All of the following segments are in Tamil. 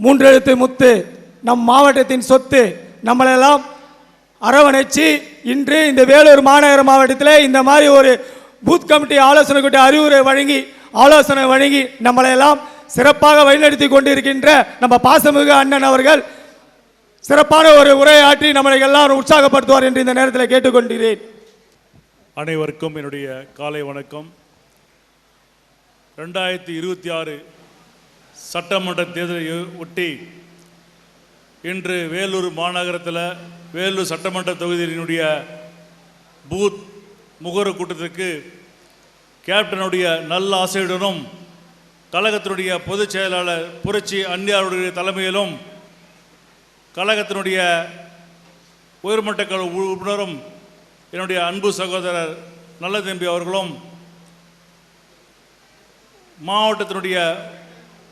மூன்றெழுத்து முத்து நம் மாவட்டத்தின் சொத்து நம்மளெல்லாம் அரவணைச்சு இன்று இந்த வேலூர் மாநகர மாவட்டத்தில் இந்த மாதிரி ஒரு பூத் கமிட்டி ஆலோசனை கூட்ட அறிவுரை வழங்கி நம்மளையெல்லாம் சிறப்பாக வழிநடத்தி கொண்டிருக்கின்ற நம்ம பாசமிகு அண்ணன் அவர்கள் சிறப்பான ஒரு உரையாற்றி நம்மளை எல்லாம் உற்சாகப்படுத்துவார் என்று இந்த நேரத்தில் கேட்டுக்கொள்கிறேன். அனைவருக்கும் என்னுடைய காலை வணக்கம். 2026 சட்டமன்ற தேர்தலை ஒட்டி இன்று வேலூர் மாநகரத்தில் வேலூர் சட்டமன்ற தொகுதியினுடைய பூத் முகர கூட்டத்திற்கு கேப்டனுடைய நல்ல ஆசையுடனும் கழகத்தினுடைய பொதுச் செயலாளர் புரட்சி அன்னியாருடைய தலைமையிலும் கழகத்தினுடைய உயர்மட்ட உறுப்பினரும் என்னுடைய அன்பு சகோதரர் நல்ல தம்பி அவர்களும் மாவட்டத்தினுடைய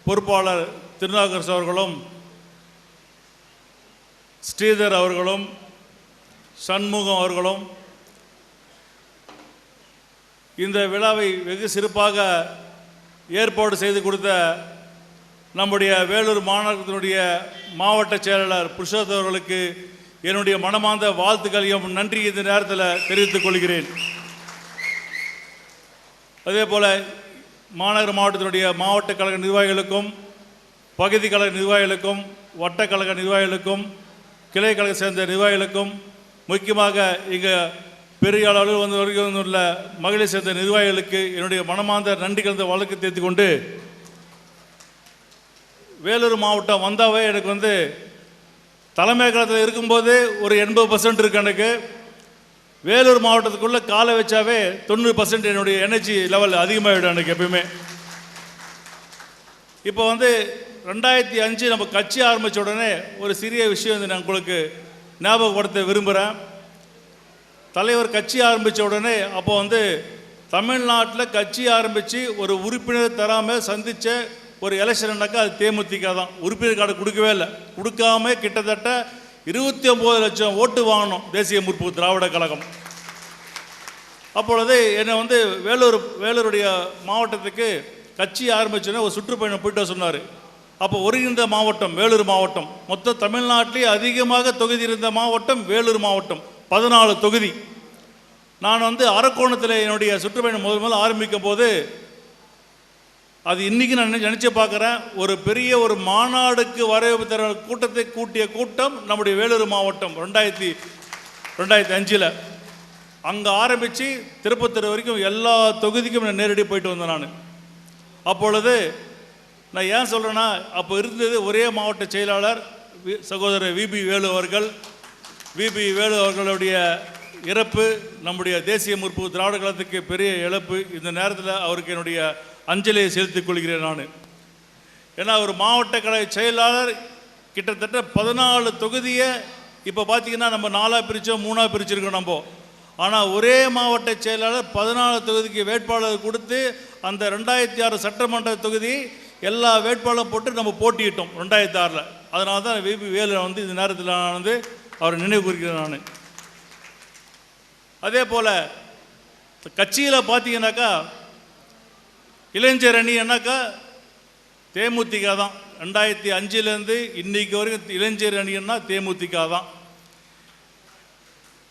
பொறுப்பாளர் திருநாகரசு அவர்களும் ஸ்ரீதர் அவர்களும் சண்முகம் அவர்களும் இந்த விழாவை வெகு சிறப்பாக ஏற்பாடு செய்து கொடுத்த நம்முடைய வேலூர் மாநகரத்தினுடைய மாவட்ட செயலாளர் புருஷோத்தம் அவர்களுக்கு என்னுடைய மனமார்ந்த வாழ்த்துக்களையும் நன்றி இந்த நேரத்தில் தெரிவித்துக் கொள்கிறேன். அதே போல் மாநகர மாவட்டத்தினுடைய மாவட்ட கழக நிர்வாகிகளுக்கும் பகுதி கழக நிர்வாகிகளுக்கும் வட்டக்கழக நிர்வாகிகளுக்கும் கிளை கழக சேர்ந்த நிர்வாகிகளுக்கும் முக்கியமாக இங்கே பெரிய அளவில் உள்ள மகளிர் சேர்ந்த நிர்வாகிகளுக்கு என்னுடைய மனமார்ந்த நன்றி கலந்த வழக்கு தேர்த்து கொண்டு வேலூர் மாவட்டம் வந்தாவே எனக்கு தலைமை கழகத்தில் இருக்கும்போது ஒரு 80% இருக்கு. எனக்கு வேலூர் மாவட்டத்துக்குள்ளே காலை வச்சாவே 90% என்னுடைய எனர்ஜி லெவல் அதிகமாகிடும் எனக்கு எப்பயுமே. இப்போ 2005 நம்ம கட்சி ஆரம்பித்த உடனே ஒரு சிறிய விஷயம் நான் உங்களுக்கு ஞாபகப்படுத்த விரும்புகிறேன். தலைவர் கட்சி ஆரம்பித்த உடனே அப்போ தமிழ்நாட்டில் கட்சி ஆரம்பித்து ஒரு உறுப்பினர் தராமல் சந்தித்த ஒரு எலெக்ஷன்னாக்கா அது தேமுதிக தான். உறுப்பினர் கார்டு கொடுக்கவே இல்லை. கொடுக்காம கிட்டத்தட்ட 29 லட்சம் ஓட்டு வாங்கணும் தேசிய முற்போக்கு திராவிட கழகம். அப்பொழுது என்னை வேலூருடைய மாவட்டத்துக்கு கட்சி ஆரம்பிச்சோன்னே ஒரு சுற்றுப்பயணம் போயிட்டு சொன்னார். அப்போ ஒருங்கிணைந்த மாவட்டம் வேலூர் மாவட்டம், மொத்தம் தமிழ்நாட்டிலே அதிகமாக தொகுதி இருந்த மாவட்டம் வேலூர் மாவட்டம், 14 தொகுதி. நான் அரக்கோணத்தில் என்னுடைய சுற்றுப்பயணம் முதல் ஆரம்பிக்கும் போது அது இன்றைக்கி நான் நினச்சி பார்க்குறேன். ஒரு பெரிய ஒரு மாநாடுக்கு வரவேற்பு தர கூட்டத்தை கூட்டிய கூட்டம் நம்முடைய வேலூர் மாவட்டம் 2005 அங்கே ஆரம்பித்து திருப்பத்தூர் வரைக்கும் எல்லா தொகுதிக்கும் நான் நேரடி போயிட்டு வந்தேன். நான் அப்பொழுது நான் ஏன் சொல்கிறேன்னா, அப்போ இருந்தது ஒரே மாவட்ட செயலாளர் சகோதரர் விபி வேலு அவர்கள். விபி வேலு அவர்களுடைய இறப்பு நம்முடைய தேசிய முற்போக்கு திராவிட கழகத்துக்கு பெரிய இழப்பு. இந்த நேரத்தில் அவருக்கு என்னுடைய அஞ்சலியை செலுத்திக் கொள்கிறேன். நான் ஏன்னா ஒரு மாவட்ட கழக செயலாளர் கிட்டத்தட்ட 14 தொகுதியை இப்போ பார்த்தீங்கன்னா நம்ம 4 பிரித்தோம் 3 பிரிச்சிருக்கோம் நம்ம. ஆனால் ஒரே மாவட்ட செயலாளர் 14 தொகுதிக்கு வேட்பாளர் கொடுத்து அந்த 2006 சட்டமன்ற தொகுதி எல்லா வேட்பாளரும் போட்டு நம்ம போட்டியிட்டோம் 2006. அதனால தான் விபி வேலு இந்த நேரத்தில் நான் அவரை நினைவு கூறுகிறேன். நான் அதே போல் கட்சியில் பார்த்தீங்கன்னாக்கா இளைஞர் அணினாக்கா தேமுதிக தான். 2005 இன்னைக்கு வரைக்கும் இளைஞர் அணின்னா தேமுதிக தான்.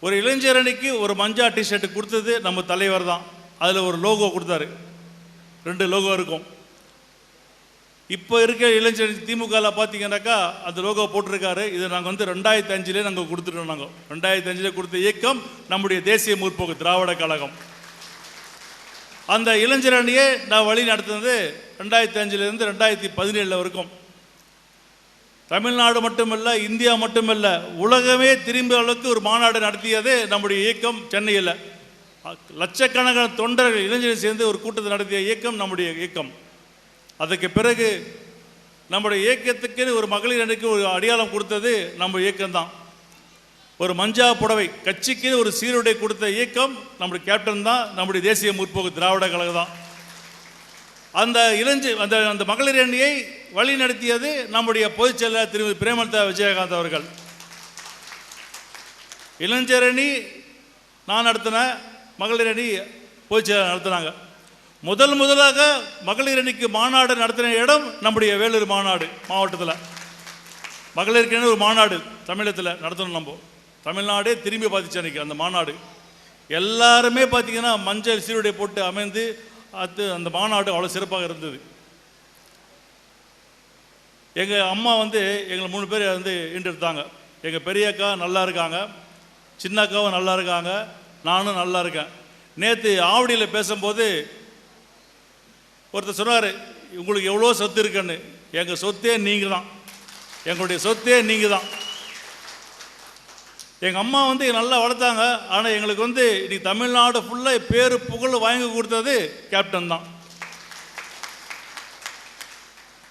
ஒரு இளைஞர் அணிக்கு ஒரு மஞ்சா டிஷர்ட் கொடுத்தது நம்ம தலைவர் தான். அதில் ஒரு லோகோ கொடுத்தாரு, 2 லோகோ இருக்கும். இப்போ இருக்க இளைஞர் திமுகவில் பார்த்தீங்கன்னாக்கா அந்த லோகோ போட்டிருக்காரு. இதை நாங்கள் 2005 நாங்கள் கொடுத்துட்டோம். நாங்கள் 2005 கொடுத்த இயக்கம் நம்முடைய தேசிய முற்போக்கு திராவிட கழகம். அந்த இளைஞர் அணியை நான் வழி நடத்தினது 2005 2017 வரைக்கும். தமிழ்நாடு மட்டுமல்ல, இந்தியா மட்டுமல்ல, உலகமே திரும்பிய அளவுக்கு ஒரு மாநாடு நடத்தியது நம்முடைய இயக்கம். சென்னையில் லட்சக்கணக்கான தொண்டர்கள் இளைஞர்கள் சேர்ந்து ஒரு கூட்டத்தை நடத்திய இயக்கம் நம்முடைய இயக்கம். அதுக்கு பிறகு நம்முடைய இயக்கத்துக்கு ஒரு மகளிர் அணிக்கு ஒரு அடையாளம் கொடுத்தது நம்ம இயக்கம்தான். ஒரு மஞ்சா புடவை கட்சிக்கு ஒரு சீருடை கொடுத்த இயக்கம் நம்முடைய கேப்டன் தான், நம்முடைய தேசிய முற்போக்கு திராவிட கழகம் தான். அந்த அந்த மகளிர் அணியை வழி நடத்தியது நம்முடைய பொதுச் செயலாளர் திருமதி பிரேமலதா விஜயகாந்த் அவர்கள். இளைஞர் அணி நான் நடத்தின, மகளிர் அணி பொதுச் செயலாளர் நடத்தினாங்க. முதலாக மகளிர் அணிக்கு மாநாடு நடத்தின இடம் நம்முடைய வேலூர் மாநாடு மாவட்டத்தில். மகளிருக்கேன்னு ஒரு மாநாடு தமிழகத்தில் நடத்தணும். நம்ம தமிழ்நாடே திரும்பி பார்த்துச்சு அன்றைக்கி அந்த மாநாடு. எல்லாருமே பார்த்திங்கன்னா மஞ்சள் சீருடை போட்டு அமைந்து அந்த மாநாடு அவ்வளோ சிறப்பாக இருந்தது. எங்கள் அம்மா வந்து எங்களை 3 பேர் வந்து ஈண்டெடுத்தாங்க. எங்கள் பெரிய அக்கா நல்லா இருக்காங்க, சின்ன அக்காவும் நல்லா இருக்காங்க, நானும் நல்லா இருக்கேன். நேற்று ஆவடியில் பேசும்போது ஒருத்தர் சொன்னார், உங்களுக்கு எவ்வளோ சொத்து இருக்குன்னு. எங்கள் சொத்தே நீங்கள் தான், எங்களுடைய சொத்தே நீங்கள் தான். எங்கள் அம்மா வந்து நல்லா வளர்த்தாங்க. ஆனால் எங்களுக்கு வந்து இன்னைக்கு தமிழ்நாடு ஃபுல்லாக பேரு புகழ் வாங்கி கொடுத்தது கேப்டன் தான்.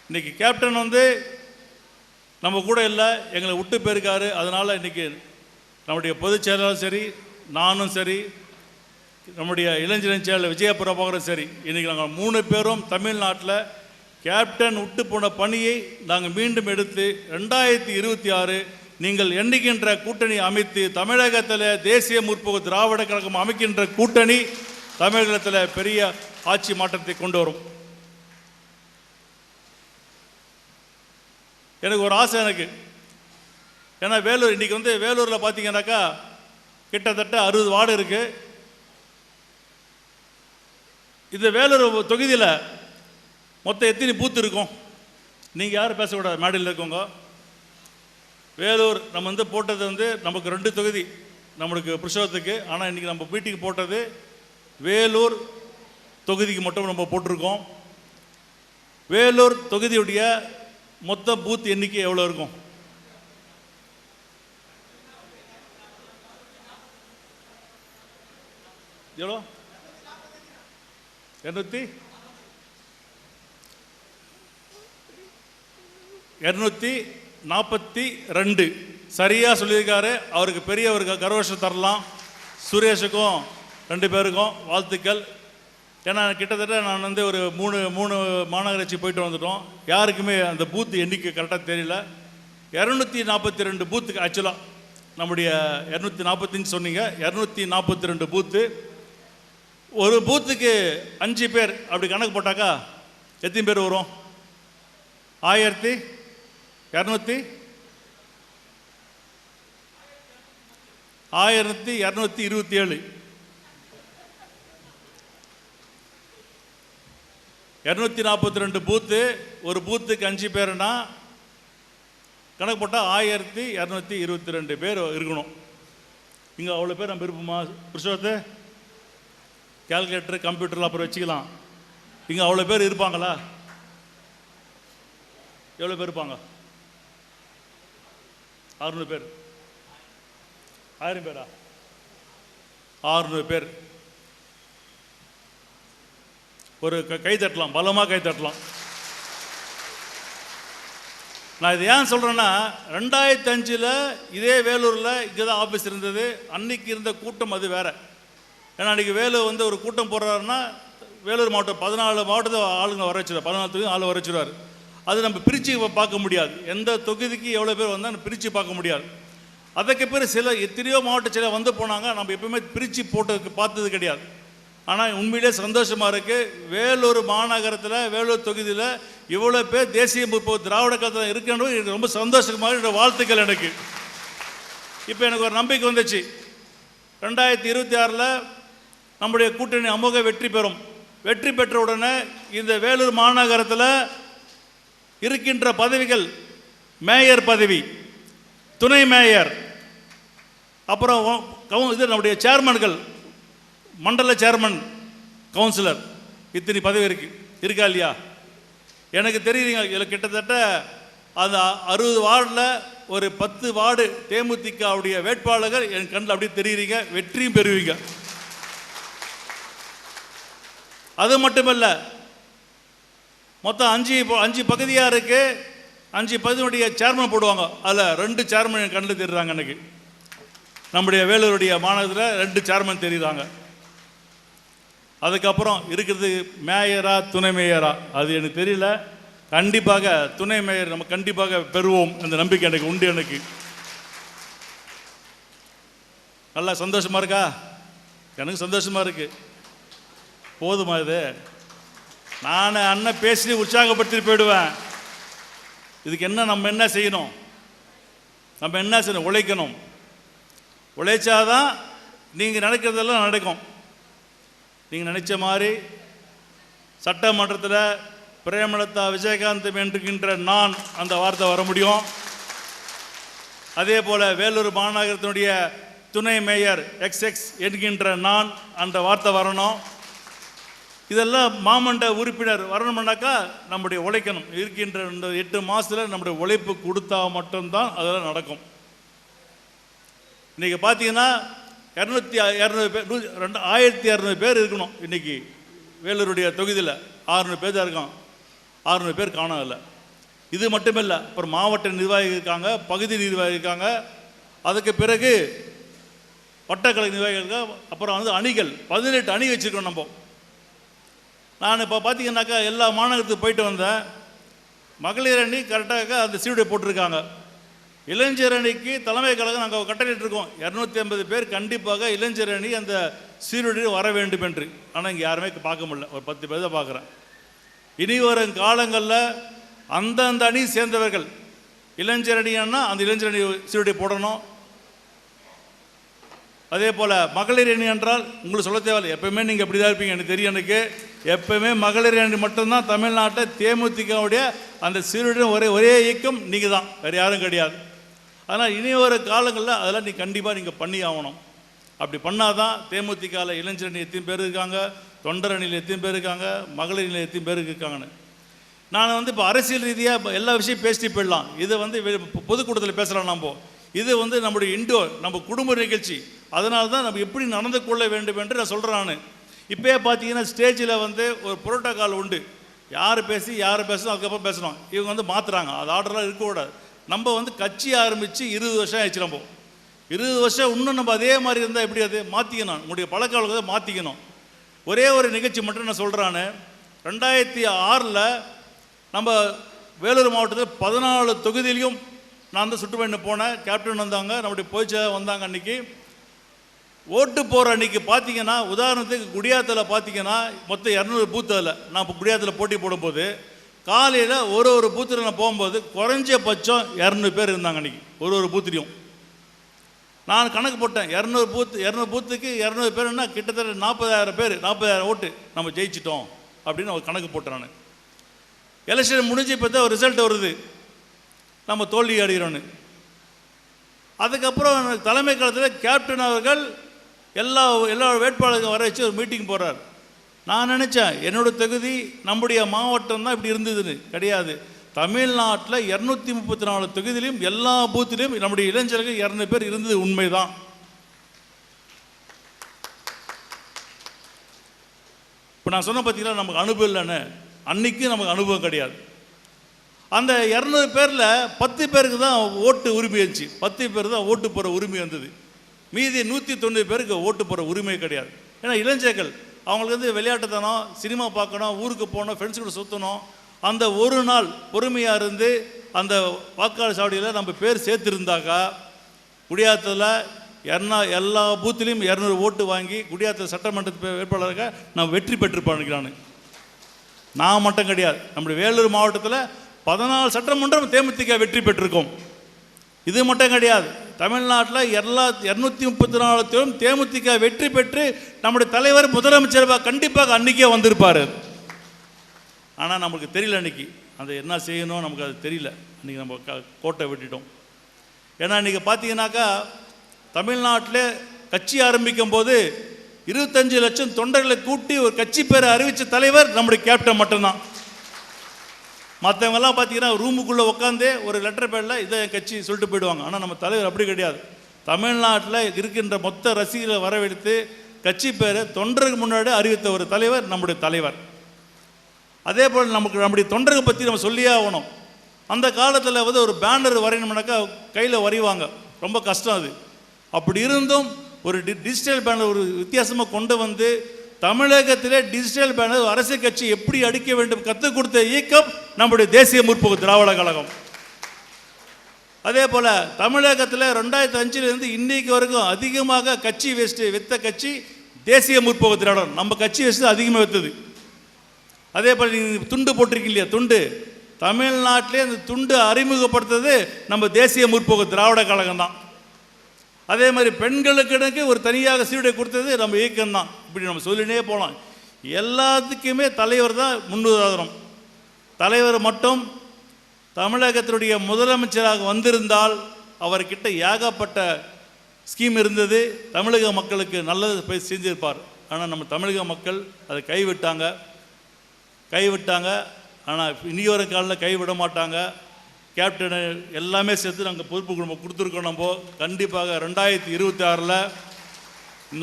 இன்னைக்கு கேப்டன் வந்து நம்ம கூட இல்லை, எங்களை விட்டு போயிருக்காரு. அதனால் இன்றைக்கி நம்முடைய பொதுச் செயலாளரும் சரி, நானும் சரி, நம்முடைய இளைஞரின் செயலர் விஜயபிரபாகரும் சரி, இன்றைக்கி நாங்கள் 3 பேரும் தமிழ்நாட்டில் கேப்டன் விட்டு போன பணியை நாங்கள் மீண்டும் எடுத்து 2026 நீங்கள் எண்ணுகின்ற கூட்டணி அமைத்து தமிழகத்தில் தேசிய முற்போக்கு திராவிட கழகம் அமைக்கின்ற கூட்டணி தமிழகத்தில் பெரிய ஆட்சி மாற்றத்தை கொண்டு வரும். எனக்கு ஒரு ஆசை எனக்கு. ஏன்னா வேலூர் இன்றைக்கி வந்து வேலூரில் பார்த்தீங்கன்னாக்கா கிட்டத்தட்ட 60 வார்டு இருக்குது. இந்த வேலூர் தொகுதியில் மொத்தம் எத்தனை பூத்து இருக்கும்? நீங்கள் யாரும் பேசக்கூடாது, மேடையில் இருக்கவங்க. வேலூர் நம்ம வந்து போட்டது வந்து நமக்கு 2 தொகுதி நம்மளுக்கு புருஷோத்துக்கு. ஆனால் இன்றைக்கி நம்ம மீட்டிங் போட்டது வேலூர் தொகுதிக்கு மட்டும் நம்ம போட்டிருக்கோம். வேலூர் தொகுதியுடைய மொத்த பூத் எண்ணிக்கை எவ்வளோ இருக்கும்? எவ்வளோ? 242. சரியாக சொல்லியிருக்காரு. அவருக்கு பெரிய ஒரு கரகோஷம் தரலாம். சுரேஷுக்கும் 2 பேருக்கும் வாழ்த்துக்கள். ஏன்னா கிட்டத்தட்ட நான் வந்து ஒரு 3 மாநகராட்சி போயிட்டு வந்துட்டோம். யாருக்குமே அந்த பூத்து எண்ணிக்கை கரெக்டாக தெரியல. 242 பூத்துக்கு ஆக்சுவலாக நம்முடைய 245 சொன்னீங்க, 242 பூத்து. ஒரு பூத்துக்கு 5 பேர் அப்படி கணக்கு போட்டாக்கா எத்தனை பேர் வரும்? 1227 242 பூத்து. ஒரு பூத்துக்கு 5 பேருன்னா கணக்கு போட்டால் 1222 பேர் இருக்கணும். இங்கே அவ்வளோ பேர் நம்ம இருப்போமா? புருஷோத்து கால்குலேட்டர் கம்ப்யூட்டரில் அப்புறம் வச்சுக்கலாம். இங்கே அவ்வளோ பேர் இருப்பாங்களா? எவ்வளோ பேர் இருப்பாங்க? 600 பேர். 1000 பேரா? 600 பேர். ஒரு கை தட்டலாம், பலமாக கை தட்டலாம். நான் இது ஏன் சொல்கிறேன்னா, 2005 இதே வேலூரில் இங்கே தான் ஆஃபீஸ் இருந்தது. அன்னைக்கு இருந்த கூட்டம் அது வேறு. ஏன்னா அன்றைக்கி வேலூர் வந்து ஒரு கூட்டம் போடுறாருன்னா வேலூர் மாவட்டம் 14 மாவட்டத்தை ஆளுங்க வர வச்சுருவார், 14 தொகுதி ஆள் வர வச்சுருவார். அது நம்ம பிரித்து பார்க்க முடியாது. எந்த தொகுதிக்கு எவ்வளோ பேர் வந்தால் பிரித்து பார்க்க முடியாது. அதுக்கு பேர் சில எத்தனையோ மாவட்ட சில வந்து போனாங்க. நம்ம எப்பவுமே பிரித்து போட்டதுக்கு பார்த்தது கிடையாது. ஆனால் உண்மையிலே சந்தோஷமாக இருக்குது. வேலூர் மாநகரத்தில் வேலூர் தொகுதியில் இவ்வளோ பேர் தேசிய முற்போக்கு திராவிட கழகத்தில் இருக்குன்றது எனக்கு ரொம்ப சந்தோஷமாக வாழ்த்துக்கள். எனக்கு இப்போ எனக்கு ஒரு நம்பிக்கை வந்துச்சு. 2026 நம்முடைய கூட்டணி அமோக வெற்றி பெறும். வெற்றி பெற்ற உடனே இந்த வேலூர் மாநகரத்தில் இருக்கின்ற பதவிகள், மேயர் பதவி, துணை மேயர், அப்புறம் இது நம்முடைய சேர்மன்கள், மண்டல சேர்மன், கவுன்சிலர், இத்தனை பதவி இருக்கா இல்லையா? எனக்கு தெரியுதுங்க. இதில் கிட்டத்தட்ட அந்த 60 வார்டில் ஒரு 10 வார்டு தேமுதிகவுடைய வேட்பாளர்கள் என் கண்ணில் அப்படியே தெரியுறீங்க. வெற்றியும் பெறுவீங்க. அது மட்டுமல்ல, மொத்தம் 5 பகுதியாக இருக்குது. 5 பகுதியுடைய சேர்மன் போடுவாங்க. அதில் 2 சேர்மன் என் கண்ணில் தெரியுறாங்க. எனக்கு நம்முடைய வேலூருடைய மாநகரத்தில் 2 சேர்மன் தெரியுறாங்க. அதுக்கப்புறம் இருக்கிறது மேயரா துணை மேயரா அது எனக்கு தெரியல. கண்டிப்பாக துணை மேயர் நம்ம கண்டிப்பாக பெறுவோம். அந்த நம்பிக்கை எனக்கு உண்டு. எனக்கு நல்லா சந்தோஷமாக இருக்கா? எனக்கு சந்தோஷமாக இருக்கு. போதுமா இது? நான் அண்ணன் பேசி உற்சாகப்படுத்திட்டு போயிடுவேன். இதுக்கு என்ன நம்ம என்ன செய்யணும்? நம்ம என்ன செய்யணும்? உழைக்கணும். உழைச்சாதான் நீங்கள் நினைக்கிறதெல்லாம் நடக்கும். நீங்கள் நினைச்ச மாதிரி சட்டமன்றத்தில் பிரேமலதா விஜயகாந்த் என்கின்ற நான் அந்த வார்த்தை வர முடியும். அதே போல் வேலூர் மாநகரத்தினுடைய துணை மேயர் XX என்கின்ற நான் அந்த வார்த்தை வரணும். இதெல்லாம் மாமன்ற உறுப்பினர் வரணும்னாக்கா நம்முடைய உழைக்கணும். இருக்கின்ற இந்த 8 மாதத்தில் நம்முடைய உழைப்பு கொடுத்தா மட்டும்தான் அதெல்லாம் நடக்கும். இன்றைக்கி பார்த்தீங்கன்னா 200 பேர் 1200 பேர் இருக்கணும். இன்றைக்கி வேலூருடைய தொகுதியில் 600 பேர் தான் இருக்கான். 600 பேர் காணவில்லை. இது மட்டுமில்லை, அப்புறம் மாவட்ட நிர்வாகிகள் இருக்காங்க, பகுதி நிர்வாகிகள் இருக்காங்க, அதுக்கு பிறகு வட்டக்கலை நிர்வாகிகள் இருக்காங்க, அப்புறம் வந்து அணிகள் 18 அணி வச்சுருக்கோம் நம்ம. நான் இப்போ பார்த்தீங்கன்னாக்கா எல்லா மாநகரத்துக்கு போயிட்டு வந்தேன். மகளிர் அணி கரெக்டாக அந்த சீருடை போட்டிருக்காங்க. இளைஞர் அணிக்கு தலைமை கழகம் நாங்கள் கட்டளையிட்டிருக்கோம் 250 பேர் கண்டிப்பாக இளைஞர் அணி அந்த சீருடை வர வேண்டும் என்று. ஆனால் இங்கே யாருமே பார்க்க முடியல, ஒரு 10 பேர் தான் பார்க்குறேன். இனி வரும் காலங்களில் அந்தந்த அணி சேர்ந்தவர்கள் இளைஞர் அணின்னா அந்த இளைஞர் அணி சீருடை போடணும். அதே போல் மகளிர் அணி என்றால் உங்களுக்கு சொல்ல தேவையில்லை, எப்பவுமே நீங்கள் இப்படி தான் இருப்பீங்க, எனக்கு தெரியும். எனக்கு எப்பவுமே மகளிர் அணி மட்டும்தான் தமிழ்நாட்டில் தேமுதிகவுடைய அந்த சீருடை ஒரே இயக்கம் நீங்கள் தான், வேறு யாரும் கிடையாது. அதனால் இனி ஒரு காலங்களில் அதெல்லாம் கண்டிப்பாக நீங்கள் பண்ணி ஆகணும். அப்படி பண்ணால் தான் தேமுதிகவில் இளைஞர் அணி எத்தனை பேர் இருக்காங்க, தொண்டர் அணியில் எத்தனை பேர் இருக்காங்க, மகளிர் அணியில் எத்தனை பேர் இருக்காங்கன்னு. நான் வந்து இப்போ அரசியல் ரீதியாக எல்லா விஷயம் பேசிட்டு போயிடலாம். இதை வந்து பொதுக்கூட்டத்தில் பேசலாம். இது வந்து நம்முடைய இண்டோர் நம்ம குடும்ப நிகழ்ச்சி. அதனால தான் நம்ம எப்படி நடந்து கொள்ள வேண்டும் என்று நான் சொல்கிறேன். நான் இப்போயே பார்த்தீங்கன்னா ஸ்டேஜில் வந்து ஒரு புரோட்டோக்கால் உண்டு. யார் பேசணும் அதுக்கப்புறம் பேசணும். இவங்க வந்து மாற்றுறாங்க. அது ஆர்டரெலாம் இருக்கக்கூடாது. நம்ம வந்து கட்சி ஆரம்பித்து 20 வருஷம் ஆயிடுச்சு. நம்ம 20 வருஷம் இன்னும் நம்ம அதே மாதிரி இருந்தால் எப்படி? அது மாற்றிக்கணும். நம்முடைய பழக்க வழக்கத்தை மாற்றிக்கணும். ஒரே ஒரு நிகழ்ச்சி மட்டும் நான் சொல்கிறான்னு, 2006 நம்ம வேலூர் மாவட்டத்தில் 14 தொகுதியிலையும் நான் தான் சுற்றுப்பயணம் போனேன். கேப்டன் வந்தாங்க, நம்முடைய பொதுச்செயலாளர் வந்தாங்க. அன்றைக்கி ஓட்டு போகிற அன்றைக்கி பார்த்தீங்கன்னா, உதாரணத்துக்கு குடியாத்தில் பார்த்தீங்கன்னா மொத்தம் 200 பூத்து. அதில் நான் இப்போ குடியாத்தில் போட்டி போடும்போது காலையில் ஒரு பூத்தில் நான் போகும்போது குறைஞ்சபட்சம் 200 பேர் இருந்தாங்க. அன்றைக்கி ஒரு பூத்துலையும் நான் கணக்கு போட்டேன். 200 பூத்துக்கு 200 பேருன்னா கிட்டத்தட்ட 40,000 பேர், 40,000 ஓட்டு நம்ம ஜெயிச்சிட்டோம் அப்படின்னு ஒரு கணக்கு போட்டேன். நான் எலெக்ஷன் முடிஞ்சு இப்போ தான் ஒரு ரிசல்ட் வருது, நம்ம தோல்வி அடைகிறோன்னு. அதுக்கப்புறம் தலைமை காலத்தில் கேப்டன் அவர்கள் எல்லா வேட்பாளர்கள் வர வச்சு ஒரு மீட்டிங் போகிறார். நான் நினச்சேன் என்னோடய தொகுதி நம்முடைய மாவட்டம் தான் இப்படி இருந்ததுன்னு. கிடையாது. தமிழ்நாட்டில் 234 தொகுதியிலையும் எல்லா பூத்திலையும் நம்முடைய இளைஞர்கள் 200 பேர் இருந்தது உண்மைதான். இப்போ நான் சொன்ன பார்த்தீங்கன்னா நமக்கு அனுபவம் இல்லைன்னு. அன்றைக்கி நமக்கு அனுபவம் கிடையாது. அந்த 200 பேரில் 10 பேருக்கு தான் ஓட்டு உரிமை இருந்துச்சு. 10 பேர் தான் ஓட்டு போகிற உரிமை வந்தது. மீதி 190 பேருக்கு ஓட்டு போகிற உரிமை கிடையாது. ஏன்னா இளைஞர்கள் அவங்களுக்கு வந்து விளையாட்டுத்தனம், சினிமா பார்க்கணும், ஊருக்கு போகணும், ஃப்ரெண்ட்ஸ் கூட சுற்றணும். அந்த ஒரு நாள் பொறுமையாக இருந்து அந்த வாக்காளர் சாவடியில் நம்ம பேர் சேர்த்துருந்தாக்கா குடியாத்தில் எல்லா பூத்துலேயும் 200 ஓட்டு வாங்கி குடியாத்தில் சட்டமன்ற வேட்பாளராக நான் வெற்றி பெற்றிருப்பான். நான் மட்டும் கிடையாது, நம்முடைய வேலூர் மாவட்டத்தில் 14 சட்டமன்றம் தேமுதிக வெற்றி பெற்றிருக்கோம். இது மட்டும் கிடையாது, தமிழ்நாட்டில் எல்லா 234 தேமுதிக வெற்றி பெற்று நம்முடைய தலைவர் முதலமைச்சர் கண்டிப்பாக அன்றைக்கே வந்திருப்பார். ஆனால் நமக்கு தெரியல அன்றைக்கி அந்த என்ன செய்யணும், நமக்கு அது தெரியல. அன்றைக்கி நம்ம கோட்டை விட்டுட்டோம். ஏன்னா இன்றைக்கி பார்த்தீங்கன்னாக்கா தமிழ்நாட்டில் கட்சி ஆரம்பிக்கும் போது 25 லட்சம் தொண்டர்களை கூட்டி ஒரு கட்சி பேரை அறிவித்த தலைவர் நம்முடைய கேப்டன் மட்டும்தான். மற்றவங்கெல்லாம் பார்த்தீங்கன்னா ரூமுக்குள்ளே உட்காந்து ஒரு லெட்டர் பேரில் இதை என் கட்சி சொல்லிட்டு போயிடுவாங்க. ஆனால் நம்ம தலைவர் அப்படி கிடையாது. தமிழ்நாட்டில் இருக்கின்ற மொத்த ரசிகர்களை வரவழைத்து கட்சி பேரை தொண்டருக்கு முன்னாடி அறிவித்த ஒரு தலைவர் நம்முடைய தலைவர். அதே போல் நம்முடைய தொண்டர்கள் பற்றி நம்ம சொல்லியே ஆகணும். அந்த காலத்தில் வந்து ஒரு பேனர் வரையணும்னாக்கா கையில் வரைவாங்க, ரொம்ப கஷ்டம் அது. அப்படி இருந்தும் ஒரு டிஜிட்டல் பேனர் ஒரு வித்தியாசமாக கொண்டு வந்து தமிழகத்திலே டிஜிட்டல் பேனர் அரசியல் கட்சி எப்படி அடிக்க வேண்டும் கற்றுக் கொடுத்த இயக்கம் நம்முடைய தேசிய முற்போக்கு திராவிட கழகம். அதே போல் தமிழகத்தில் 2005 இன்னைக்கு வரைக்கும் அதிகமாக கட்சி வித்த கட்சி தேசிய முற்போக்கு திராவிடம். நம்ம கட்சி வேஸ்ட்டு அதிகமாக விற்றுது. அதே போல் நீங்கள் துண்டு போட்டிருக்கீங்க இல்லையா, துண்டு தமிழ்நாட்டிலே அந்த துண்டு அறிமுகப்படுத்துறது நம்ம தேசிய முற்போக்கு திராவிட கழகம் தான். அதே மாதிரி பெண்களுக்கு ஒரு தனியாக சீருடை கொடுத்தது நம்ம இயக்கம் தான். இப்படி நம்ம சொல்லினே போகலாம். எல்லாத்துக்குமே தலைவர் தான் முன்னுதாரணம். தலைவர் மட்டும் தமிழகத்தினுடைய முதலமைச்சராக வந்திருந்தால் அவர்கிட்ட ஏகப்பட்ட ஸ்கீம் இருந்தது, தமிழக மக்களுக்கு நல்லது போய் செஞ்சிருப்பார். ஆனால் நம்ம தமிழக மக்கள் அதை கைவிட்டாங்க. ஆனால் இனி வரும் காலில் கைவிட மாட்டாங்க. கேப்டனு எல்லாமே சேர்த்து நாங்கள் பொறுப்பு கொடுத்துருக்கோம். நம்ம கண்டிப்பாக 2026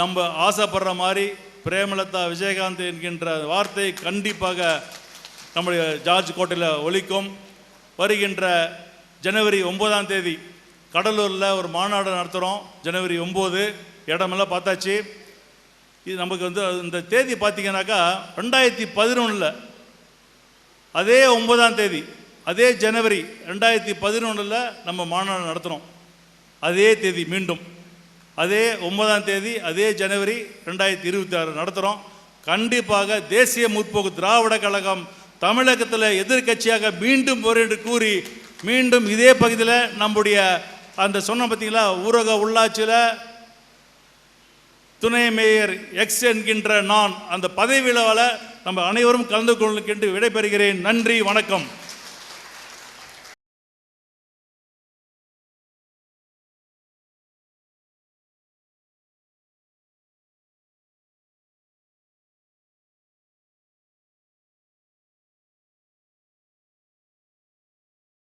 நம்ம ஆசைப்படுற மாதிரி பிரேமலதா விஜயகாந்த் என்கின்ற வார்த்தை கண்டிப்பாக நம்முடைய ஜார்ஜ் கோட்டையில் ஒலிக்கும். வருகின்ற ஜனவரி 9ஆம் தேதி கடலூரில் ஒரு மாநாடு நடத்துகிறோம். ஜனவரி 9 இடமெல்லாம் பார்த்தாச்சு. இது நமக்கு இந்த தேதி பார்த்திங்கனாக்கா 2011 அதே 9ஆம் தேதி அதே ஜனவரி 2011 நம்ம மாநாடு நடத்துகிறோம். அதே தேதி மீண்டும் அதே 9ஆம் தேதி அதே ஜனவரி 2026 நடத்துகிறோம். கண்டிப்பாக தேசிய முற்போக்கு திராவிட கழகம் தமிழகத்தில் எதிர்கட்சியாக மீண்டும் வரும் என்று கூறி மீண்டும் இதே பகுதியில் நம்முடைய அந்த சொன்ன பார்த்தீங்களா ஊரக உள்ளாட்சியில் துணை மேயர் எக்ஸ் என்கின்ற நான் அந்த பதவியில் நம்ம அனைவரும் கலந்து கொள்ளும் என்று விடைபெறுகிறேன். நன்றி, வணக்கம்.